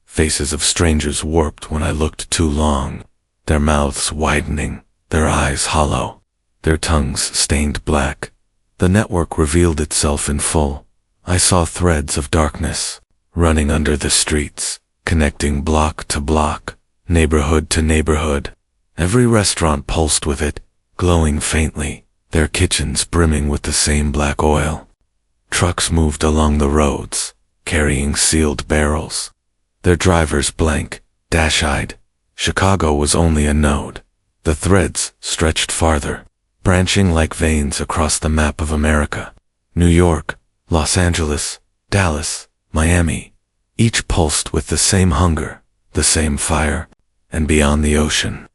Faces of strangers warped when I looked too long, their mouths widening, their eyes hollow, their tongues stained black. The network revealed itself in full. I saw threads of darkness running under the streets, connecting block to block, neighborhood to neighborhood. Every restaurant pulsed with it, glowing faintly, their kitchens brimming with the same black oil. Trucks moved along the roads, carrying sealed barrels, their drivers blank, dash-eyed. Chicago was only a node. The threads stretched farther, branching like veins across the map of America. New York, Los Angeles, Dallas, Miami, each pulsed with the same hunger, the same fire, and beyond the ocean.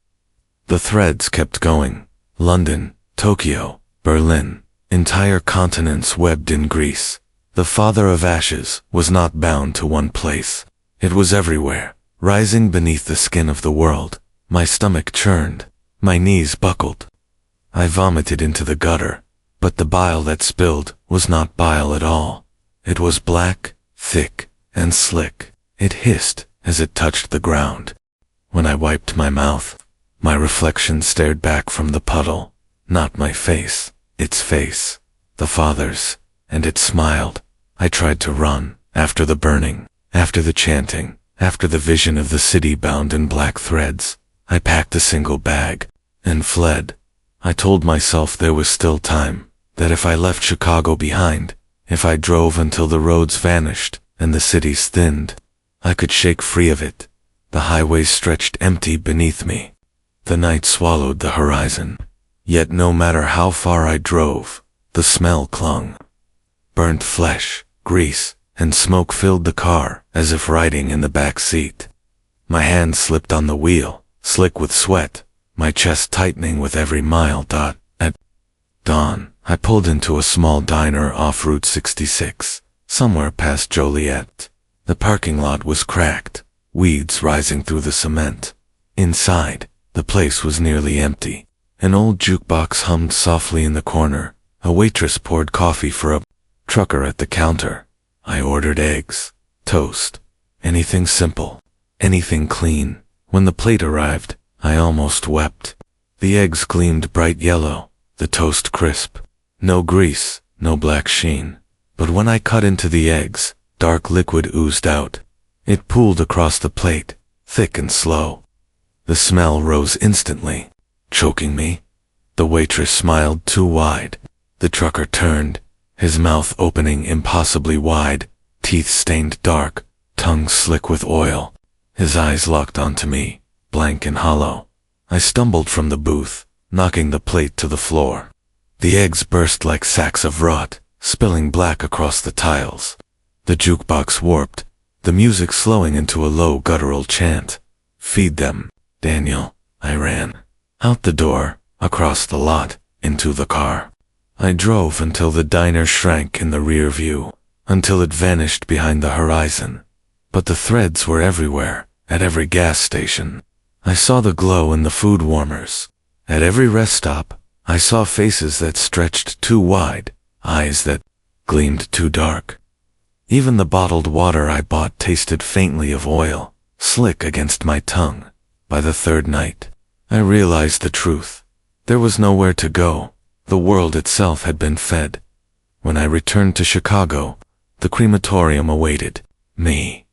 The threads kept going. London, Tokyo, Berlin, entire continents webbed in grease. The Father of Ashes was not bound to one place. It was everywhere, rising beneath the skin of the world. My stomach churned, my knees buckled. I vomited into the gutter, but the bile that spilled was not bile at all. It was black, thick, and slick. It hissed as it touched the ground. When I wiped my mouth, my reflection stared back from the puddle. Not my face, its face, the Father's, and it smiled. I tried to run, after the burning, after the chanting, after the vision of the city bound in black threads. I packed a single bag, and fled. I told myself there was still time, that if I left Chicago behind, if I drove until the roads vanished and the cities thinned, I could shake free of it. The highways stretched empty beneath me. The night swallowed the horizon. Yet no matter how far I drove, the smell clung. Burnt flesh, grease, and smoke filled the car as if riding in the back seat. My hand slipped on the wheel, slick with sweat, my chest tightening with every mile. At dawn, I pulled into a small diner off Route 66, somewhere past Joliet. The parking lot was cracked, weeds rising through the cement. Inside, the place was nearly empty. An old jukebox hummed softly in the corner. A waitress poured coffee for a trucker at the counter. I ordered eggs, toast, anything simple, anything clean. When the plate arrived, I almost wept. The eggs gleamed bright yellow, the toast crisp. No grease, no black sheen. But when I cut into the eggs, dark liquid oozed out. It pooled across the plate, thick and slow. The smell rose instantly, choking me. The waitress smiled too wide. The trucker turned, his mouth opening impossibly wide, teeth stained dark, tongue slick with oil. His eyes locked onto me, blank and hollow. I stumbled from the booth, knocking the plate to the floor. The eggs burst like sacks of rot, spilling black across the tiles. The jukebox warped, the music slowing into a low guttural chant. Feed them, Daniel. I ran. Out the door, across the lot, into the car. I drove until the diner shrank in the rear view, until it vanished behind the horizon. But the threads were everywhere, at every gas station. I saw the glow in the food warmers. At every rest stop, I saw faces that stretched too wide, eyes that gleamed too dark. Even the bottled water I bought tasted faintly of oil, slick against my tongue. By the third night, I realized the truth. There was nowhere to go. The world itself had been fed. When I returned to Chicago, the crematorium awaited me.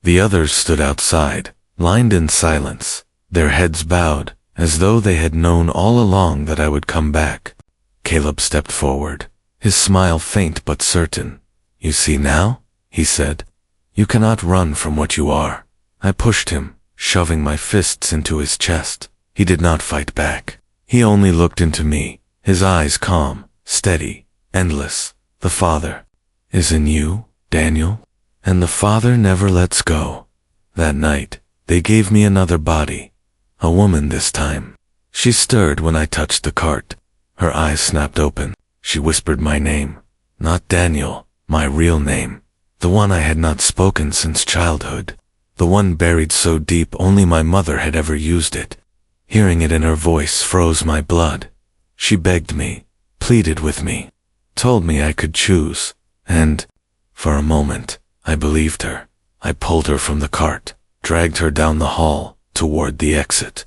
The others stood outside, lined in silence, their heads bowed, as though they had known all along that I would come back. Caleb stepped forward, his smile faint but certain. "You see now?" he said. "You cannot run from what you are." I pushed him, shoving my fists into his chest. He did not fight back. He only looked into me, his eyes calm, steady, endless. "The Father is in you, Daniel, and the Father never lets go." That night, they gave me another body, a woman this time. She stirred when I touched the cart. Her eyes snapped open. She whispered my name. Not Daniel, my real name, the one I had not spoken since childhood. The one buried so deep only my mother had ever used it. Hearing it in her voice froze my blood. She begged me, pleaded with me, told me I could choose. And, for a moment, I believed her. I pulled her from the cart, dragged her down the hall, toward the exit.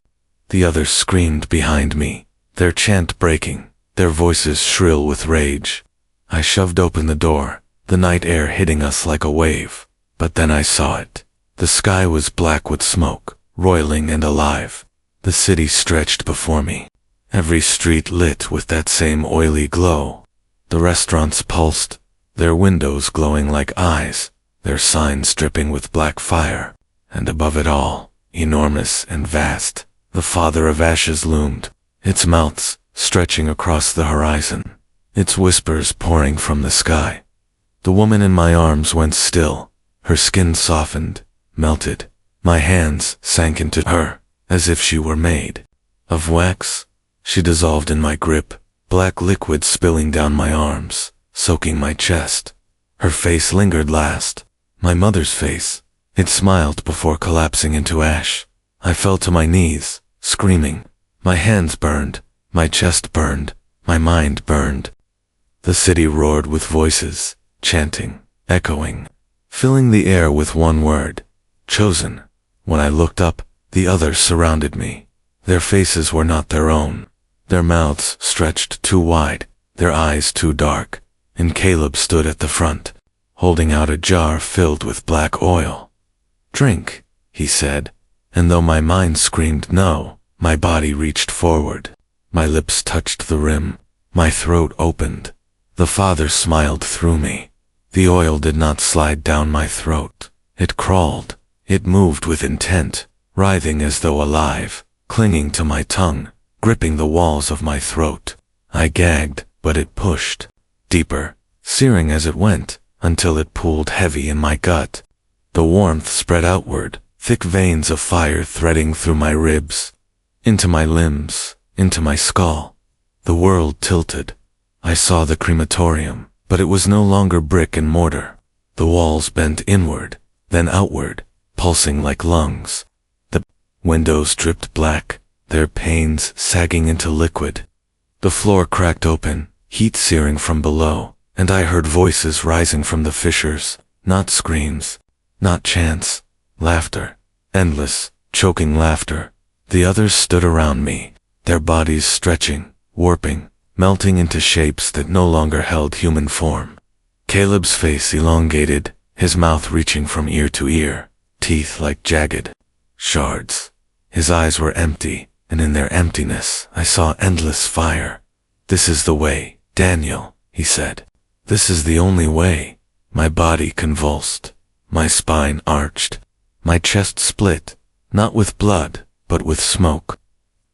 The others screamed behind me, their chant breaking, their voices shrill with rage. I shoved open the door, the night air hitting us like a wave. But then I saw it. The sky was black with smoke, roiling and alive. The city stretched before me, every street lit with that same oily glow. The restaurants pulsed, their windows glowing like eyes, their signs dripping with black fire. And above it all, enormous and vast, the Father of Ashes loomed, its mouths stretching across the horizon, its whispers pouring from the sky. The woman in my arms went still, her skin softened, melted. My hands sank into her, as if she were made of wax. She dissolved in my grip, black liquid spilling down my arms, soaking my chest. Her face lingered last, my mother's face. It smiled before collapsing into ash. I fell to my knees, screaming. My hands burned, my chest burned, my mind burned. The city roared with voices, chanting, echoing, filling the air with one word, chosen. When I looked up, the others surrounded me. Their faces were not their own, their mouths stretched too wide, their eyes too dark, and Caleb stood at the front, holding out a jar filled with black oil. "Drink," he said, and though my mind screamed no, my body reached forward. My lips touched the rim, my throat opened. The Father smiled through me. The oil did not slide down my throat. It crawled. It moved with intent, writhing as though alive, clinging to my tongue, gripping the walls of my throat. I gagged, but it pushed. Deeper, searing as it went, until it pooled heavy in my gut. The warmth spread outward, thick veins of fire threading through my ribs, into my limbs, into my skull. The world tilted. I saw the crematorium, but it was no longer brick and mortar. The walls bent inward, then outward, pulsing like lungs. The windows dripped black, their panes sagging into liquid. The floor cracked open, heat searing from below, and I heard voices rising from the fissures, not screams, not chants, laughter, endless, choking laughter. The others stood around me, their bodies stretching, warping, melting into shapes that no longer held human form. Caleb's face elongated, his mouth reaching from ear to ear, teeth like jagged shards. His eyes were empty, and in their emptiness I saw endless fire. "This is the way, Daniel," he said. "This is the only way." My body convulsed. My spine arched. My chest split, not with blood, but with smoke.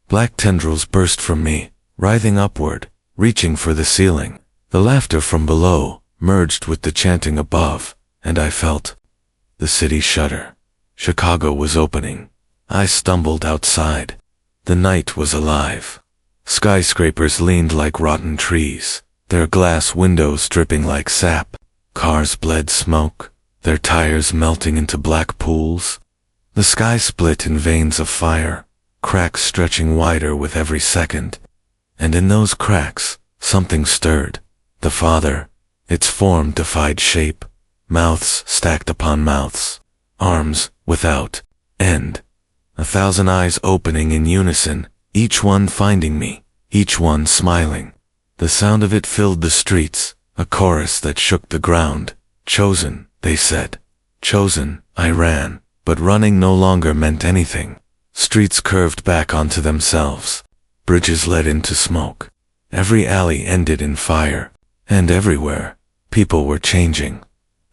Black tendrils burst from me, writhing upward, reaching for the ceiling. The laughter from below merged with the chanting above, and I felt the city shudder. Chicago was opening. I stumbled outside. The night was alive. Skyscrapers leaned like rotten trees, their glass windows dripping like sap. Cars bled smoke, their tires melting into black pools. The sky split in veins of fire, cracks stretching wider with every second. And in those cracks, something stirred. The Father. Its form defied shape. Mouths stacked upon mouths. Arms without end. 1,000 eyes opening in unison, each one finding me, each one smiling. The sound of it filled the streets, a chorus that shook the ground. "Chosen," they said. "Chosen," I ran, but running no longer meant anything. Streets curved back onto themselves. Bridges led into smoke. Every alley ended in fire. And everywhere, people were changing.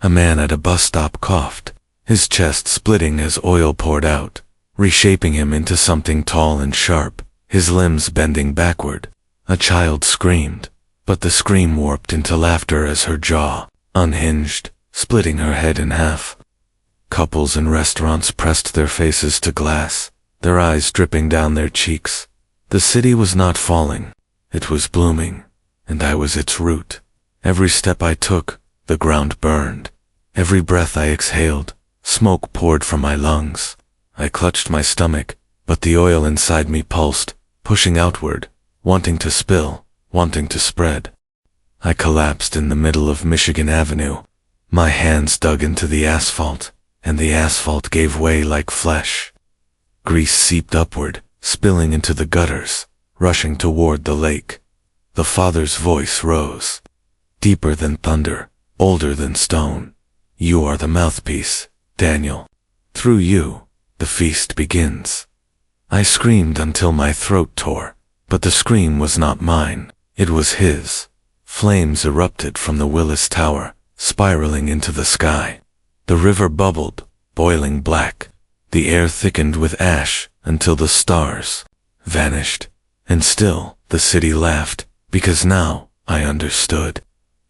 A man at a bus stop coughed, his chest splitting as oil poured out, reshaping him into something tall and sharp, his limbs bending backward. A child screamed, but the scream warped into laughter as her jaw unhinged, splitting her head in half. Couples in restaurants pressed their faces to glass, their eyes dripping down their cheeks. The city was not falling. It was blooming, and I was its root. Every step I took, the ground burned. Every breath I exhaled, smoke poured from my lungs. I clutched my stomach, but the oil inside me pulsed, pushing outward, wanting to spill, wanting to spread. I collapsed in the middle of Michigan Avenue. My hands dug into the asphalt, and the asphalt gave way like flesh. Grease seeped upward, spilling into the gutters, rushing toward the lake. The father's voice rose. Deeper than thunder, older than stone. You are the mouthpiece, Daniel. Through you, the feast begins. I screamed until my throat tore, but the scream was not mine, it was his. Flames erupted from the Willis Tower, spiraling into the sky. The river bubbled, boiling black. The air thickened with ash until the stars vanished. And still, the city laughed, because now I understood.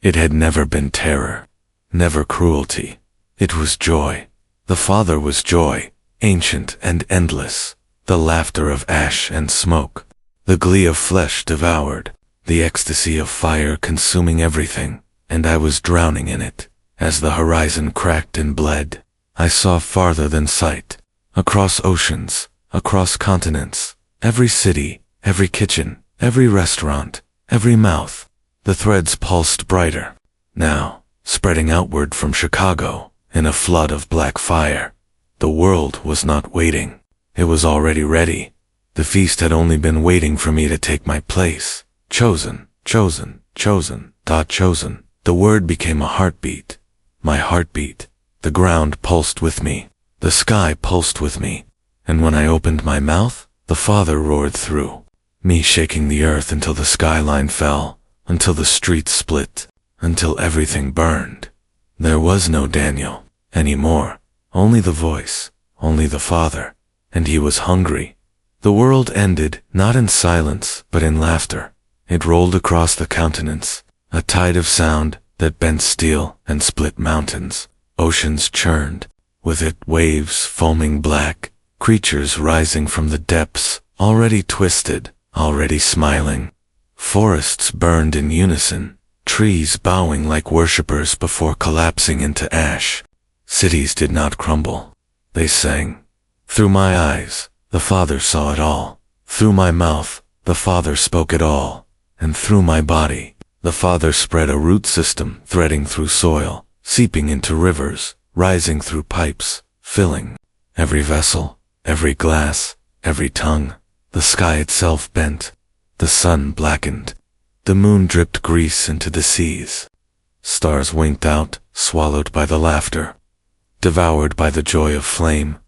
It had never been terror, never cruelty. It was joy. The Father was joy, ancient and endless. The laughter of ash and smoke. The glee of flesh devoured. The ecstasy of fire consuming everything, and I was drowning in it. As the horizon cracked and bled, I saw farther than sight. Across oceans, across continents, every city, every kitchen, every restaurant, every mouth. The threads pulsed brighter. Now, spreading outward from Chicago, in a flood of black fire. The world was not waiting. It was already ready. The feast had only been waiting for me to take my place. Chosen, chosen, chosen, chosen. The word became a heartbeat. My heartbeat. The ground pulsed with me. The sky pulsed with me. And when I opened my mouth, the Father roared through me, shaking the earth until the skyline fell, until the streets split, until everything burned. There was no Daniel anymore. Only the voice, only the Father. And he was hungry. The world ended, not in silence, but in laughter. It rolled across the countenance, a tide of sound that bent steel and split mountains. Oceans churned, with it waves foaming black, creatures rising from the depths, already twisted, already smiling. Forests burned in unison, trees bowing like worshippers before collapsing into ash. Cities did not crumble. They sang. Through my eyes, the Father saw it all. Through my mouth, the Father spoke it all. And through my body, the Father spread a root system threading through soil, seeping into rivers, rising through pipes, filling every vessel, every glass, every tongue. The sky itself bent. The sun blackened. The moon dripped grease into the seas. Stars winked out, swallowed by the laughter, devoured by the joy of flame.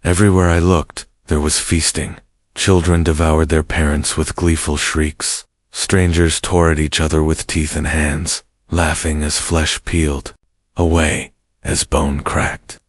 Everywhere I looked, there was feasting. Children devoured their parents with gleeful shrieks. Strangers tore at each other with teeth and hands, laughing as flesh peeled away, as bone cracked.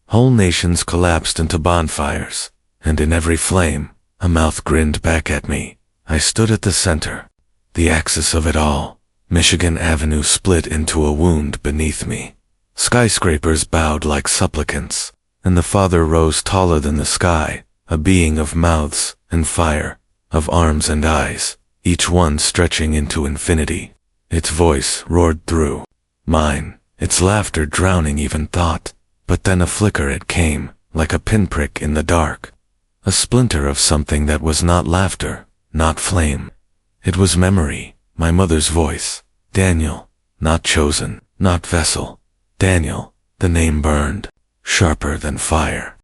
Whole nations collapsed into bonfires, and in every flame, a mouth grinned back at me. I stood at the center, the axis of it all. Michigan Avenue split into a wound beneath me. Skyscrapers bowed like supplicants, and the Father rose taller than the sky, a being of mouths and fire, of arms and eyes, each one stretching into infinity. Its voice roared through mine, its laughter drowning even thought. But then a flicker it came, like a pinprick in the dark. A splinter of something that was not laughter, not flame. It was memory, my mother's voice. Daniel, not chosen, not vessel. Daniel, the name burned, sharper than fire.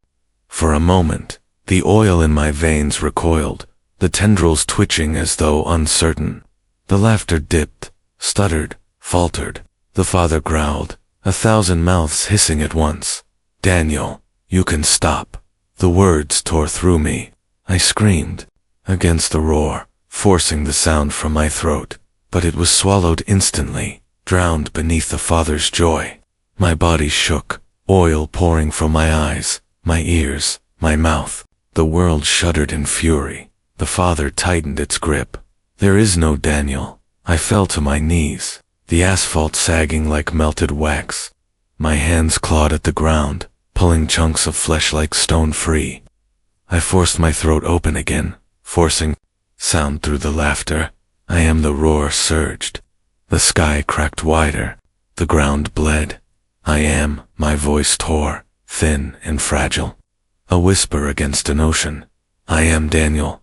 For a moment, the oil in my veins recoiled, the tendrils twitching as though uncertain. The laughter dipped, stuttered, faltered. The Father growled, 1,000 mouths hissing at once. Daniel, you can stop. The words tore through me. I screamed against the roar, forcing the sound from my throat, but it was swallowed instantly, drowned beneath the Father's joy. My body shook, oil pouring from my eyes, my ears, my mouth. The world shuddered in fury. The Father tightened its grip. There is no Daniel. I fell to my knees, the asphalt sagging like melted wax. My hands clawed at the ground, pulling chunks of flesh like stone free. I forced my throat open again, forcing sound through the laughter. I am the roar surged. The sky cracked wider. The ground bled. I am, my voice tore, thin and fragile. A whisper against an ocean. I am Daniel.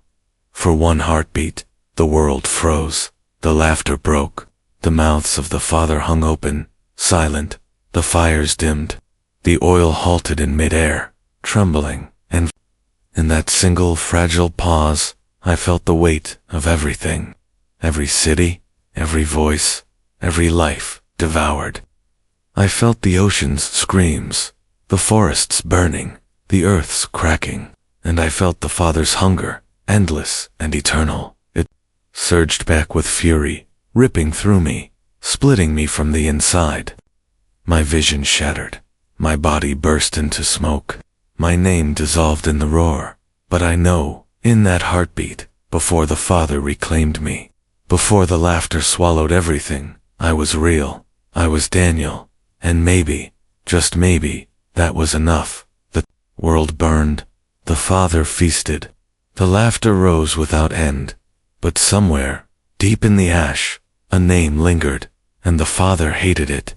For one heartbeat, the world froze. The laughter broke. The mouths of the father hung open, silent, the fires dimmed, the oil halted in midair, trembling, and in that single fragile pause, I felt the weight of everything. Every city, every voice, every life devoured. I felt the ocean's screams, the forests burning, the earth's cracking, and I felt the father's hunger, endless and eternal. It surged back with fury, ripping through me, splitting me from the inside. My vision shattered. My body burst into smoke. My name dissolved in the roar. But I know, in that heartbeat, before the father reclaimed me, before the laughter swallowed everything, I was real. I was Daniel. And maybe, just maybe, that was enough. The world burned. The father feasted. The laughter rose without end. But somewhere, deep in the ash, a name lingered, and the father hated it.